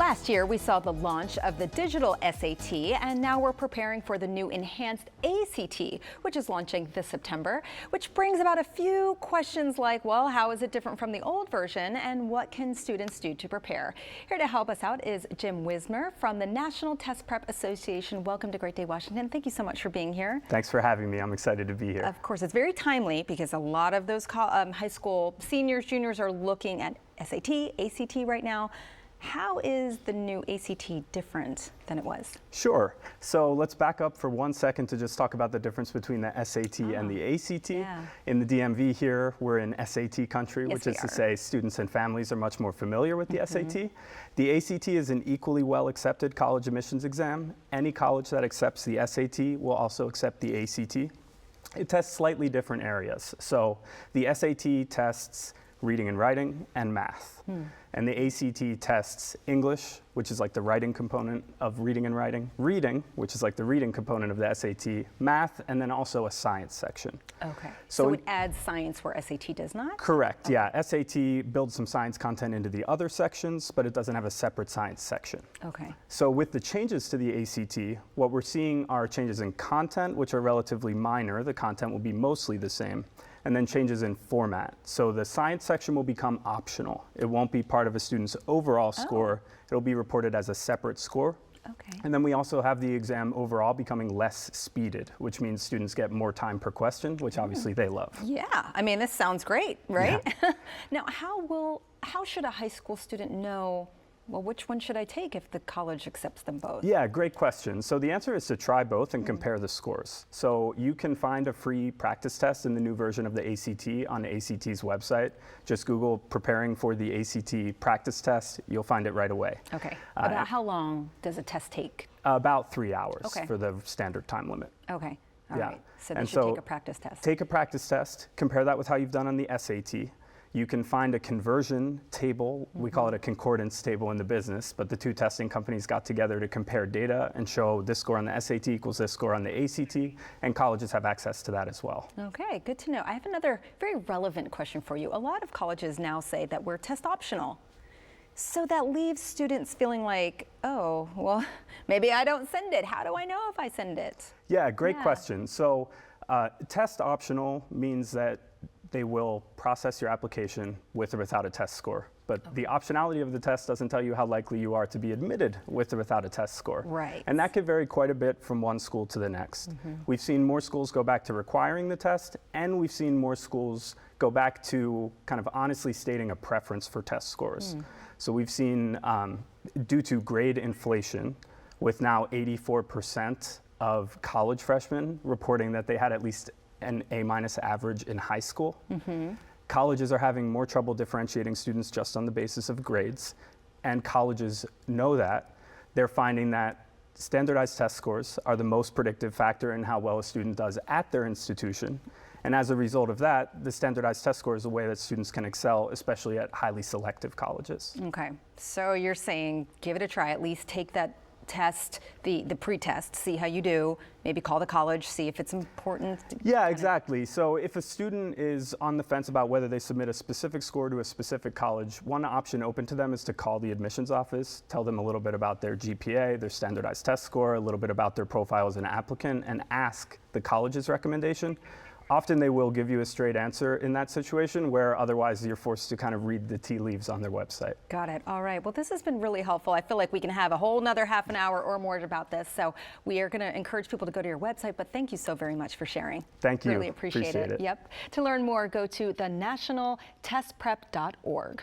Last year, we saw the launch of the digital SAT, and now we're preparing for the new enhanced ACT, which is launching this September, which brings about a few questions like, well, how is it different from the old version, and what can students do to prepare? Here to help us out is Jim Wismer from the National Test Prep Association. Welcome to Great Day, Washington. Thank you so much for being here. Thanks for having me. I'm excited to be here. Of course, it's very timely because a lot of those high school seniors, juniors are looking at SAT, ACT right now. How is the new ACT different than it was? Sure. So let's back up for 1 second to just talk about the difference between the SAT and the ACT. Yeah. In the DMV here, we're in SAT country, Yes, which is to say students and families are much more familiar with the SAT. The ACT is an equally well accepted college admissions exam. Any college that accepts the SAT will also accept the ACT. It tests slightly different areas. So the SAT tests reading and writing and math. And the ACT tests English, which is like the writing component of reading and writing, reading, which is like the reading component of the SAT, math, and then also a science section. Okay. So it adds science where SAT does not? Correct, okay. Yeah. SAT builds some science content into the other sections, but it doesn't have a separate science section. Okay. So with the changes to the ACT, what we're seeing are changes in content, which are relatively minor. The content will be mostly the same. And then changes in format. So the science section will become optional. It won't be part of a student's overall score. It'll be reported as a separate score. Okay. And then we also have the exam overall becoming less speeded, which means students get more time per question, which obviously they love. Yeah, I mean, this sounds great, right? Yeah. Now, how should a high school student know, well, which one should I take if the college accepts them both? Yeah, great question. So the answer is to try both and compare the scores. So you can find a free practice test in the new version of the ACT on the ACT's website. Just Google preparing for the ACT practice test. You'll find it right away. Okay. About how long does a test take? About 3 hours Okay. for the standard time limit. Okay. All Yeah. right. So they And should so take a practice test. Take a practice test. Compare that with how you've done on the SAT. You can find a conversion table. We call it a concordance table in the business, but the two testing companies got together to compare data and show this score on the SAT equals this score on the ACT, and colleges have access to that as well. Okay, good to know. I have another very relevant question for you. A lot of colleges now say that we're test optional. So that leaves students feeling like, oh, well, maybe I don't send it. How do I know if I send it? Yeah, great question. So test optional means that they will process your application with or without a test score. But the optionality of the test doesn't tell you how likely you are to be admitted with or without a test score. Right. And that could vary quite a bit from one school to the next. We've seen more schools go back to requiring the test, and we've seen more schools go back to kind of honestly stating a preference for test scores. So we've seen, due to grade inflation, with now 84% of college freshmen reporting that they had at least an A- average in high school. Colleges are having more trouble differentiating students just on the basis of grades, and colleges know that. They're finding that standardized test scores are the most predictive factor in how well a student does at their institution. And as a result of that, the standardized test score is a way that students can excel, especially at highly selective colleges. Okay, so you're saying give it a try, at least take that test, the pre-test, see how you do, maybe call the college, see if it's important. Yeah, exactly. So if a student is on the fence about whether they submit a specific score to a specific college, one option open to them is to call the admissions office, tell them a little bit about their GPA, their standardized test score, a little bit about their profile as an applicant, and ask the college's recommendation. Often they will give you a straight answer in that situation, where otherwise you're forced to kind of read the tea leaves on their website. Got it. All right. Well, this has been really helpful. I feel like we can have a whole nother half an hour or more about this. So we are going to encourage people to go to your website, but thank you so very much for sharing. Thank you. Really appreciate it. Yep. To learn more, go to thenationaltestprep.org.